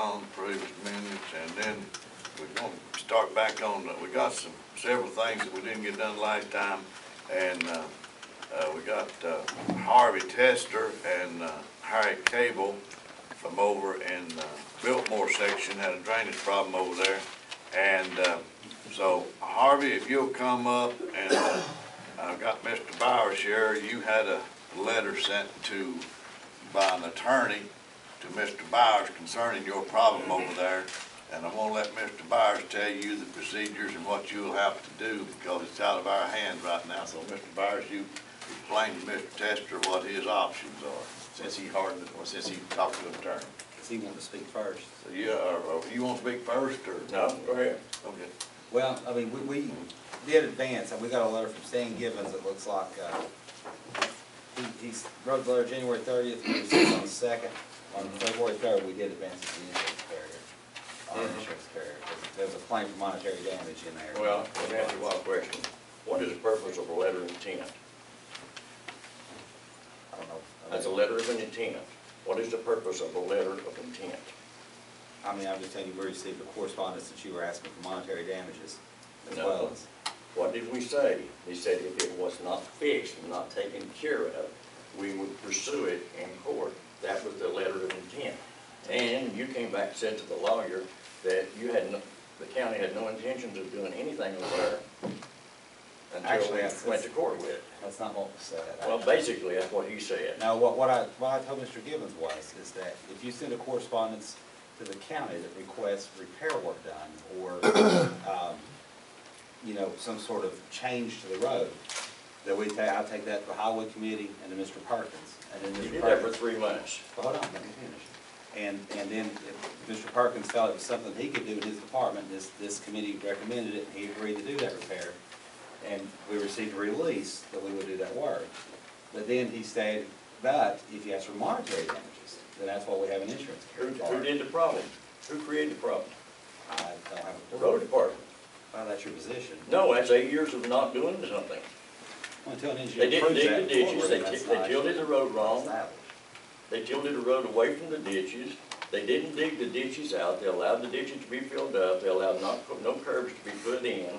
on the previous minutes, and then we're gonna start back on, we got several things that we didn't get done last time, and, we got, Harvey Tester and, Harry Cable from over in, Biltmore section had a drainage problem over there, and, so Harvey, if you'll come up, and, I've got Mr. Bowers here. You had a letter sent by an attorney to Mr. Bowers concerning your problem over there, and I'm gonna let Mr. Bowers tell you the procedures and what you'll have to do, because it's out of our hands right now. So Mr. Bowers, you explain to Mr. Tester what his options are, since he talked to an attorney. Does he want to speak first? So you want to speak first, or? No, go ahead. Okay. Well, I mean, we did advance, and we got a letter from Stan Gibbons. It looks like he wrote the letter January 30th, we received on the 2nd. On February 3rd, we did advance it to the insurance carrier. Our insurance carrier. There was a claim for monetary damage in there. Well, let me ask you one question. What is the purpose of a letter of intent? I don't know. That's a letter of intent. What is the purpose of a letter of intent? I mean, I'm just telling you, we received a correspondence that you were asking for monetary damages as No. well as. What did we say? He said if it was not fixed and not taken care of, we would pursue it in court. That was the letter of intent. And you came back and said to the lawyer that you had the county had no intentions of doing anything over there until Actually, we went to court with it. That's not what was said. Well, basically, that's what he said. Now, what I told Mr. Gibbons is that if you send a correspondence to the county that requests repair work done, or, you know, some sort of change to the road, that I'll take that to the highway committee and to Mr. Perkins. And then You Mr. did that for Perkins, 3 months. well, hold on, let me finish. And then if Mr. Perkins felt it was something he could do in his department, this committee recommended it, and he agreed to do that repair. And we received a release that we would do that work. But then he stated, but if you ask for monetary damages, then that's why we have an insurance carrier. Who did the problem? Who created the problem? I don't have The a road department. Well, that's your position. No, that's 8 years of not doing something. Until an They engineer didn't proves dig that the in ditches, court, that's they not tilted the road wrong, established. they tilted the road away from the ditches, they didn't dig the ditches out, they allowed the ditches to be filled up, they allowed no curbs to be put in,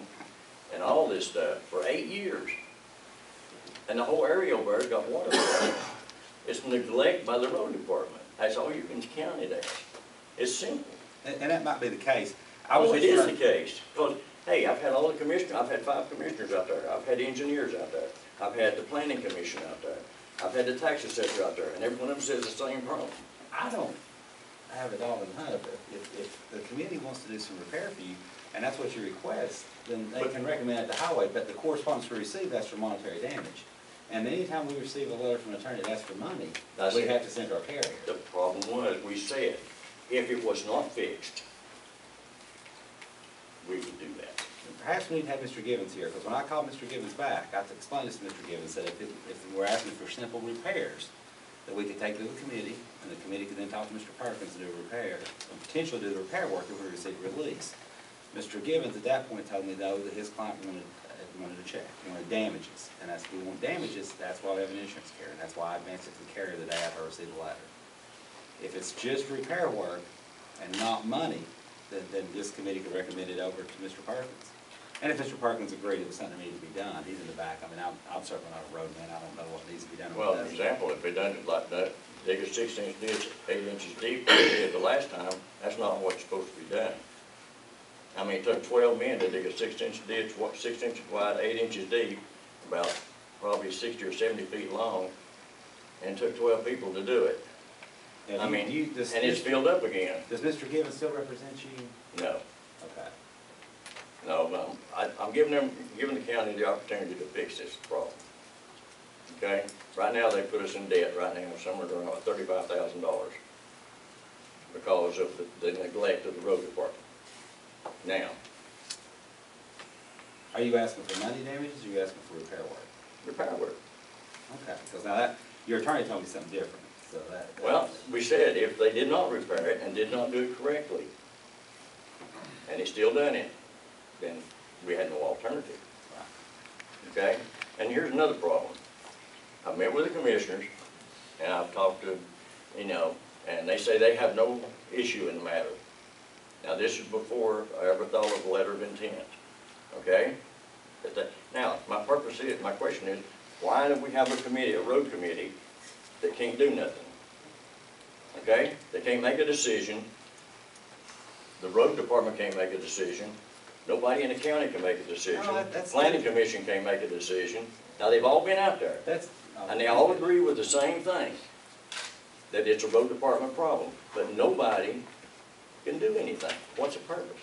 and all this stuff for 8 years. And the whole area over there got water. It's neglect by the road department. That's all you can count it as. It's simple. And that might be the case. It is the case, because, hey, I've had all the commissioners, I've had 5 commissioners out there, I've had engineers out there, I've had the planning commission out there, I've had the tax assessor out there, and every one of them says the same problem. I don't have it all in hand, but if the committee wants to do some repair for you, and that's what you request, then they can recommend it to highway, but the correspondence we receive, that's for monetary damage. And anytime we receive a letter from an attorney that's for money, we have to send our carrier. The problem was, we said, if it was not fixed, we would do that. Perhaps we need to have Mr. Gibbons here, because when I called Mr. Gibbons back, I explained this to Mr. Gibbons, that if we're asking for simple repairs, that we could take to the committee, and the committee could then talk to Mr. Perkins and do a repair, and potentially do the repair work if we receive release. Mr. Gibbons at that point told me, though, that his client wanted a check, he wanted damages, and that's, we want damages, that's why we have an insurance carrier, and that's why I advanced it to the carrier the day after I received the letter. If it's just repair work and not money, then this committee could recommend it over to Mr. Perkins. And if Mr. Perkins agreed it was something that needed to be done, he's in the back. I mean, I'm certainly not a roadman. I don't know what needs to be done. Well, for example, if they done it like that, dig a 6-inch ditch 8 inches deep, like they did the last time, that's not what's supposed to be done. I mean, it took 12 men to dig a 6-inch ditch, 6 inches wide, 8 inches deep, about probably 60 or 70 feet long, and it took 12 people to do it. Yeah, I mean, and it's filled up again. Does Mr. Gibbons still represent you? No. Okay. No, I'm giving the county the opportunity to fix this problem. Okay? Right now, they put us in debt right now, somewhere around $35,000 because of the neglect of the road department. Now. Are you asking for money damages, or are you asking for repair work? Repair work. Okay, because now your attorney told me something different, so that. Well, we said if they did not repair it and did not do it correctly, and they still done it, then we had no alternative. Okay? And here's another problem. I met with the commissioners, and I've talked to, and they say they have no issue in the matter. Now, this is before I ever thought of a letter of intent, okay? Now, my question is, why do we have a committee, a road committee, that can't do nothing? Okay? They can't make a decision. The road department can't make a decision. Nobody in the county can make a decision. No, that's Planning commission can't make a decision. Now, they've all been out there. And they all agree with the same thing, that it's a road department problem, but nobody can do anything. What's the purpose?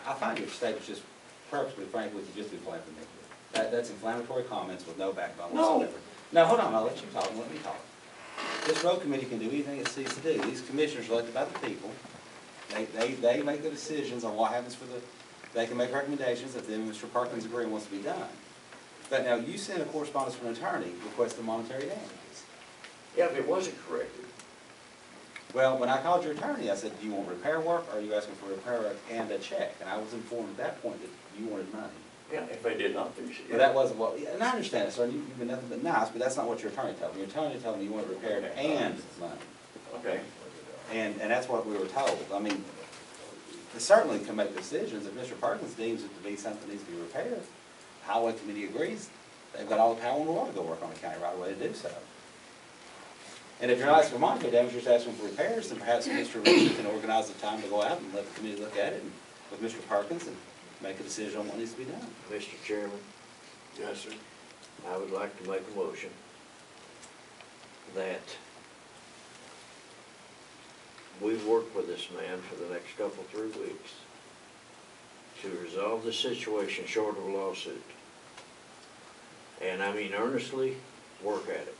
I find your statement just perfectly frank with you, just inflammatory. That's inflammatory comments with no backbone No. whatsoever. No, hold on, I'll let you talk, and let me talk. This road committee can do anything it seeks to do. These commissioners are elected by the people. They make the decisions on what happens they can make recommendations if then Mr. Perkins agrees what's to be done. But now, you sent a correspondence from an attorney requesting monetary damages. Yeah, but it wasn't corrected. Well, when I called your attorney, I said, do you want repair work, or are you asking for repair work and a check? And I was informed at that point that you wanted money. Yeah, if they did not fix it. But that wasn't what, and I understand it, sir, you've been nothing but nice, but that's not what your attorney told me. Your attorney told me you wanted repaired and money. Okay. And that's what we were told. I mean, they certainly can make decisions. If Mr. Perkins deems it to be something that needs to be repaired, the highway committee agrees, they've got all the power in the world to go work on the county right away to do so. And if you're not asking for monetary damage, you're just asking for repairs, then perhaps Mr. Richard can organize the time to go out and let the committee look at it and with Mr. Perkins and make a decision on what needs to be done. Mr. Chairman, Yes, sir. I would like to make a motion that we work with this man for the next 3 weeks to resolve the situation short of a lawsuit. And I mean earnestly work at it,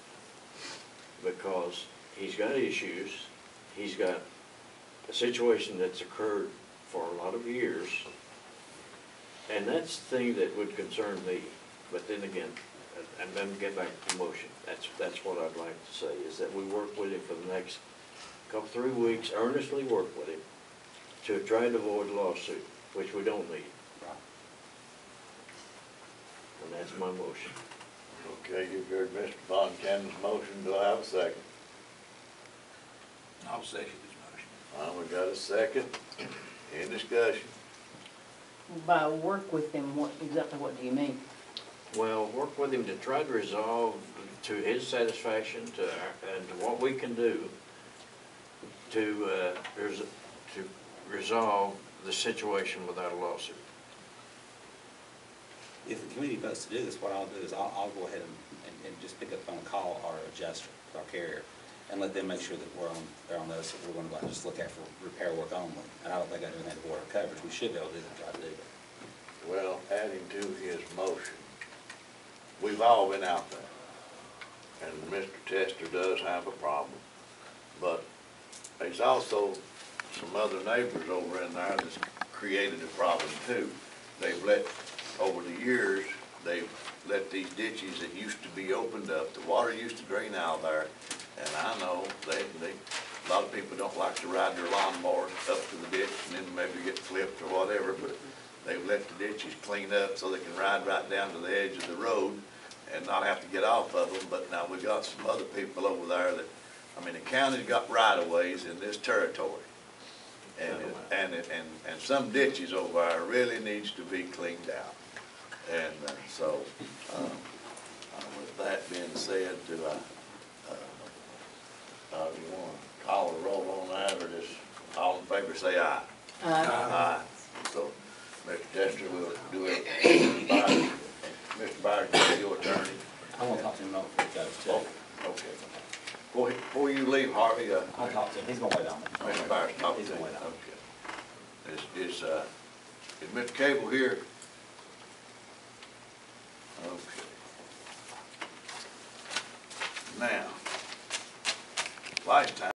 because he's got issues. He's got a situation that's occurred for a lot of years, and that's the thing that would concern me. But then again, and then get back to the motion, that's what I'd like to say, is that we work with him for the next 3 weeks, earnestly work with him to try to avoid a lawsuit, which we don't need. And that's my motion. Okay, you've heard Mr. Von Cannon's motion. Do I have a second? I'll second his motion. We got a second. Any discussion? By work with them, exactly what do you mean? Well, work with him to try to resolve to his satisfaction, and to what we can do to resolve the situation without a lawsuit. If the committee votes to do this, what I'll do is I'll go ahead and just pick up the phone and call our adjuster, our carrier, and let them make sure that they're on those, that we're going to just look at for repair work only. And I don't think I do anything to border coverage. We should be able to do that, try to do that. Well, adding to his motion, we've all been out there, and Mr. Tester does have a problem, but there's also some other neighbors over in there that's created a problem too. They've over the years, they've let these ditches that used to be opened up, the water used to drain out there, and I know a lot of people don't like to ride their lawnmowers up to the ditch and then maybe get flipped or whatever, but they've let the ditches clean up so they can ride right down to the edge of the road and not have to get off of them. But now we've got some other people over there that, I mean, the county's got right-of-ways in this territory. And some ditches over there really needs to be cleaned out. And so, with that being said, do you want to call a roll on that, or just all in favor say aye? Aye. So, Mr. Tester will do it. Mr. Byers, your attorney. I want to talk to him about the judge too. Oh, okay. Before you leave, Harvey, I'll talk to him. He's going to wait on me. Mr. Byers, talk to He's you. going to wait on me. Okay. Is Mr. Cable here? Okay. Now, last time.